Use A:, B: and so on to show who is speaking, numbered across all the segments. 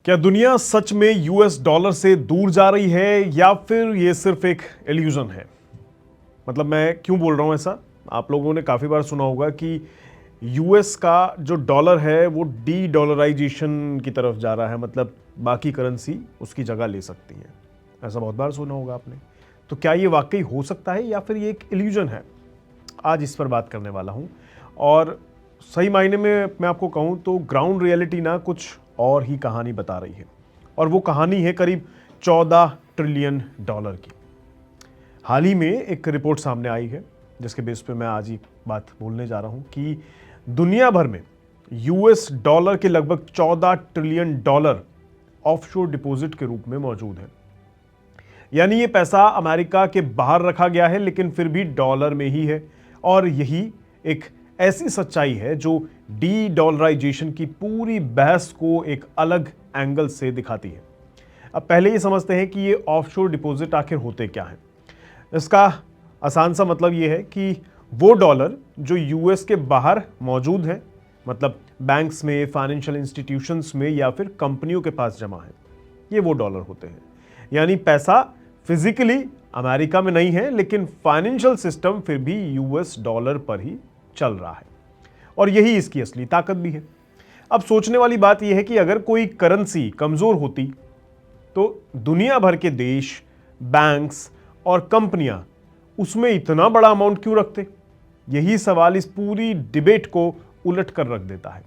A: क्या दुनिया सच में यूएस डॉलर से दूर जा रही है या फिर ये सिर्फ एक इल्यूजन है? मतलब मैं क्यों बोल रहा हूं ऐसा? आप लोगों ने काफी बार सुना होगा कि यूएस का जो डॉलर है वो डी डॉलराइजेशन की तरफ जा रहा है, मतलब बाकी करेंसी उसकी जगह ले सकती है। ऐसा बहुत बार सुना होगा आपने। तो क्या ये वाकई हो सकता है या फिर ये एक इल्यूजन है? आज इस पर बात करने वाला हूं। और सही मायने में मैं आपको कहूं तो ग्राउंड रियलिटी ना कुछ और ही कहानी बता रही है, और वो कहानी है करीब 14 ट्रिलियन डॉलर की। हाल ही में एक रिपोर्ट सामने आई है जिसके बेस पे मैं आज ही बात बोलने जा रहा हूं कि दुनिया भर में यूएस डॉलर के लगभग 14 ट्रिलियन डॉलर ऑफशोर डिपॉजिट के रूप में मौजूद है। यानी ये पैसा अमेरिका के बाहर रखा गया है लेकिन फिर भी डॉलर में ही है। और यही एक ऐसी सच्चाई है जो डी डॉलराइजेशन की पूरी बहस को एक अलग एंगल से दिखाती है। अब पहले ये समझते हैं कि ये ऑफशोर डिपॉजिट आखिर होते क्या हैं। इसका आसान सा मतलब ये है कि वो डॉलर जो यूएस के बाहर मौजूद है, मतलब बैंक्स में, फाइनेंशियल इंस्टीट्यूशंस में या फिर कंपनियों के पास जमा है, ये वो डॉलर होते हैं। यानी पैसा फिजिकली अमेरिका में नहीं है लेकिन फाइनेंशियल सिस्टम फिर भी यूएस डॉलर पर ही चल रहा है, और यही इसकी असली ताकत भी है। अब सोचने वाली बात यह है कि अगर कोई करेंसी कमजोर होती तो दुनिया भर के देश, बैंक्स और कंपनियां उसमें इतना बड़ा अमाउंट क्यों रखते? यही सवाल इस पूरी डिबेट को उलट कर रख देता है।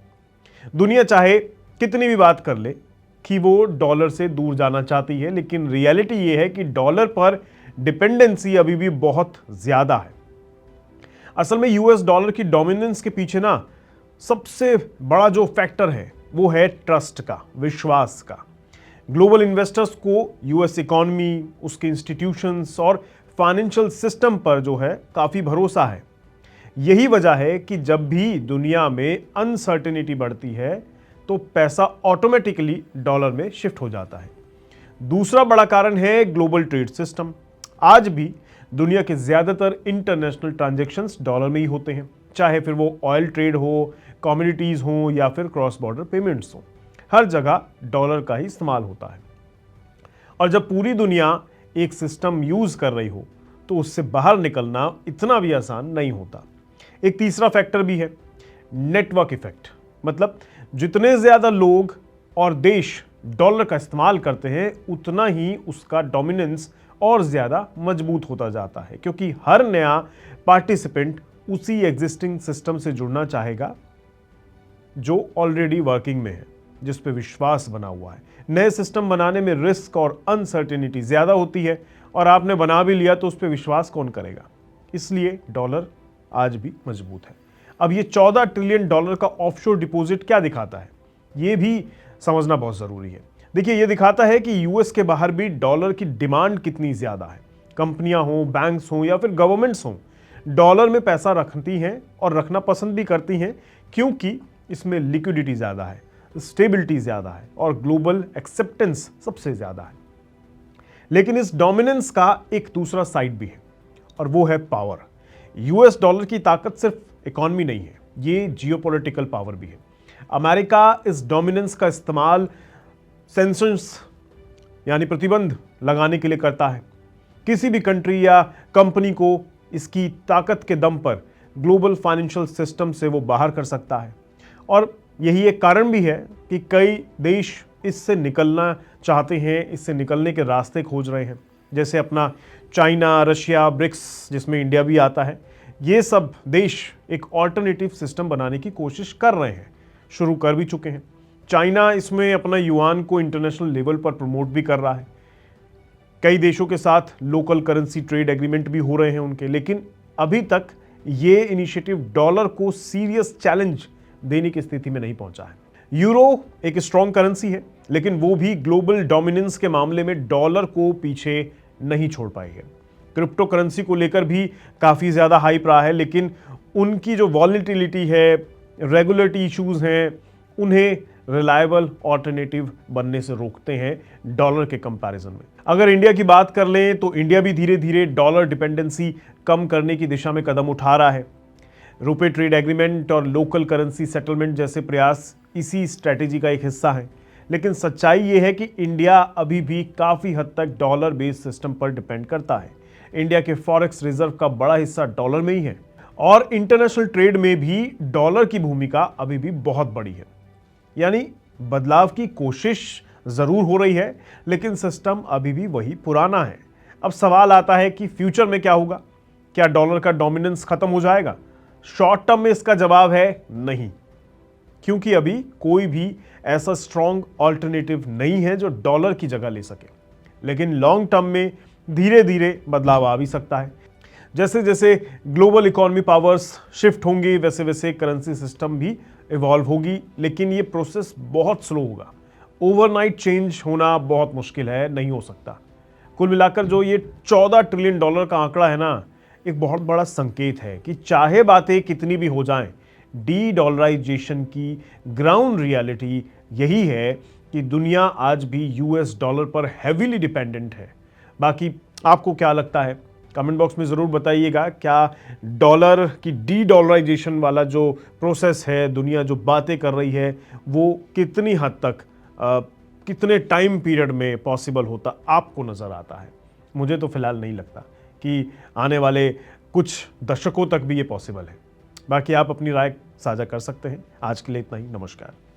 A: दुनिया चाहे कितनी भी बात कर ले कि वो डॉलर से दूर जाना चाहती है, लेकिन रियलिटी ये है कि डॉलर पर डिपेंडेंसी अभी भी बहुत ज्यादा है। असल में यूएस डॉलर की डोमिनेंस के पीछे ना सबसे बड़ा जो फैक्टर है वो है ट्रस्ट का, विश्वास का। ग्लोबल इन्वेस्टर्स को यूएस इकोनॉमी, उसके इंस्टीट्यूशंस और फाइनेंशियल सिस्टम पर जो है काफी भरोसा है। यही वजह है कि जब भी दुनिया में अनसर्टेनिटी बढ़ती है तो पैसा ऑटोमेटिकली डॉलर में शिफ्ट हो जाता है। दूसरा बड़ा कारण है ग्लोबल ट्रेड सिस्टम। आज भी दुनिया के ज्यादातर इंटरनेशनल ट्रांजैक्शंस डॉलर में ही होते हैं, चाहे फिर वो ऑयल ट्रेड हो, कमोडिटीज हो या फिर क्रॉस बॉर्डर पेमेंट्स हो। हर जगह डॉलर का ही इस्तेमाल होता है। और जब पूरी दुनिया एक सिस्टम यूज कर रही हो तो उससे बाहर निकलना इतना भी आसान नहीं होता। एक तीसरा फैक्टर भी है, नेटवर्क इफेक्ट। मतलब जितने ज्यादा लोग और देश डॉलर का इस्तेमाल करते हैं उतना ही उसका डोमिनेंस और ज्यादा मजबूत होता जाता है, क्योंकि हर नया पार्टिसिपेंट उसी एग्जिस्टिंग सिस्टम से जुड़ना चाहेगा जो ऑलरेडी वर्किंग में है, जिस पे विश्वास बना हुआ है। नए सिस्टम बनाने में रिस्क और अनसर्टेनिटी ज्यादा होती है, और आपने बना भी लिया तो उस पर विश्वास कौन करेगा? इसलिए डॉलर आज भी मजबूत है। अब ये 14 ट्रिलियन डॉलर का ऑफशोर डिपॉजिट क्या दिखाता है, ये भी समझना बहुत जरूरी है। देखिए, ये दिखाता है कि यूएस के बाहर भी डॉलर की डिमांड कितनी ज्यादा है। कंपनियां हों, बैंक्स हों या फिर गवर्नमेंट्स हों, डॉलर में पैसा रखती हैं और रखना पसंद भी करती हैं, क्योंकि इसमें लिक्विडिटी ज्यादा है, स्टेबिलिटी ज्यादा है और ग्लोबल एक्सेप्टेंस सबसे ज्यादा है। लेकिन इस डोमिनेंस का एक दूसरा साइड भी है, और वो है पावर। यूएस डॉलर की ताकत सिर्फ इकोनॉमी नहीं है, ये जियोपॉलिटिकल पावर भी है। अमेरिका इस डोमिनेंस का इस्तेमाल सैंक्शंस यानी प्रतिबंध लगाने के लिए करता है। किसी भी कंट्री या कंपनी को इसकी ताकत के दम पर ग्लोबल फाइनेंशियल सिस्टम से वो बाहर कर सकता है। और यही एक कारण भी है कि कई देश इससे निकलना चाहते हैं, इससे निकलने के रास्ते खोज रहे हैं। जैसे अपना चाइना, रशिया, ब्रिक्स, जिसमें इंडिया भी आता है, ये सब देश एक ऑल्टरनेटिव सिस्टम बनाने की कोशिश कर रहे हैं, शुरू कर भी चुके हैं। चाइना इसमें अपना युआन को इंटरनेशनल लेवल पर प्रमोट भी कर रहा है। कई देशों के साथ लोकल करेंसी ट्रेड एग्रीमेंट भी हो रहे हैं उनके, लेकिन अभी तक ये इनिशिएटिव डॉलर को सीरियस चैलेंज देने की स्थिति में नहीं पहुंचा है। यूरो एक स्ट्रॉन्ग करेंसी है, लेकिन वो भी ग्लोबल डोमिनेंस के मामले में डॉलर को पीछे नहीं छोड़ पाई है। क्रिप्टो करेंसी को लेकर भी काफी ज्यादा हाइप रहा है, लेकिन उनकी जो वॉलेटिलिटी है, रेगुलेटरी इश्यूज हैं, उन्हें रिलायबल ऑल्टरनेटिव बनने से रोकते हैं डॉलर के कंपैरिजन में। अगर इंडिया की बात कर लें तो इंडिया भी धीरे धीरे डॉलर डिपेंडेंसी कम करने की दिशा में कदम उठा रहा है। रुपे ट्रेड एग्रीमेंट और लोकल करेंसी सेटलमेंट जैसे प्रयास इसी स्ट्रैटेजी का एक हिस्सा है। लेकिन सच्चाई ये है कि इंडिया अभी भी काफ़ी हद तक डॉलर बेस्ड सिस्टम पर डिपेंड करता है। इंडिया के फॉरेक्स रिजर्व का बड़ा हिस्सा डॉलर में ही है और इंटरनेशनल ट्रेड में भी डॉलर की भूमिका अभी भी बहुत बड़ी है। यानी बदलाव की कोशिश ज़रूर हो रही है, लेकिन सिस्टम अभी भी वही पुराना है। अब सवाल आता है कि फ्यूचर में क्या होगा? क्या डॉलर का डोमिनेंस खत्म हो जाएगा? शॉर्ट टर्म में इसका जवाब है नहीं, क्योंकि अभी कोई भी ऐसा स्ट्रॉन्ग ऑल्टरनेटिव नहीं है जो डॉलर की जगह ले सके। लेकिन लॉन्ग टर्म में धीरे धीरे बदलाव आ भी सकता है। जैसे जैसे ग्लोबल इकोनॉमी पावर्स शिफ्ट होंगी, वैसे वैसे करेंसी सिस्टम भी इवॉल्व होगी, लेकिन ये प्रोसेस बहुत स्लो होगा। ओवरनाइट चेंज होना बहुत मुश्किल है, नहीं हो सकता। कुल मिलाकर जो ये 14 ट्रिलियन डॉलर का आंकड़ा है ना, एक बहुत बड़ा संकेत है कि चाहे बातें कितनी भी हो जाएं, डी डॉलराइजेशन की ग्राउंड रियलिटी यही है कि दुनिया आज भी यूएस डॉलर पर हैवीली डिपेंडेंट है। बाकी आपको क्या लगता है? कमेंट बॉक्स में ज़रूर बताइएगा। क्या डॉलर की डी डॉलराइजेशन वाला जो प्रोसेस है, दुनिया जो बातें कर रही है, वो कितनी हद तक कितने टाइम पीरियड में पॉसिबल होता आपको नज़र आता है? मुझे तो फिलहाल नहीं लगता कि आने वाले कुछ दशकों तक भी ये पॉसिबल है। बाकी आप अपनी राय साझा कर सकते हैं। आज के लिए इतना ही। नमस्कार।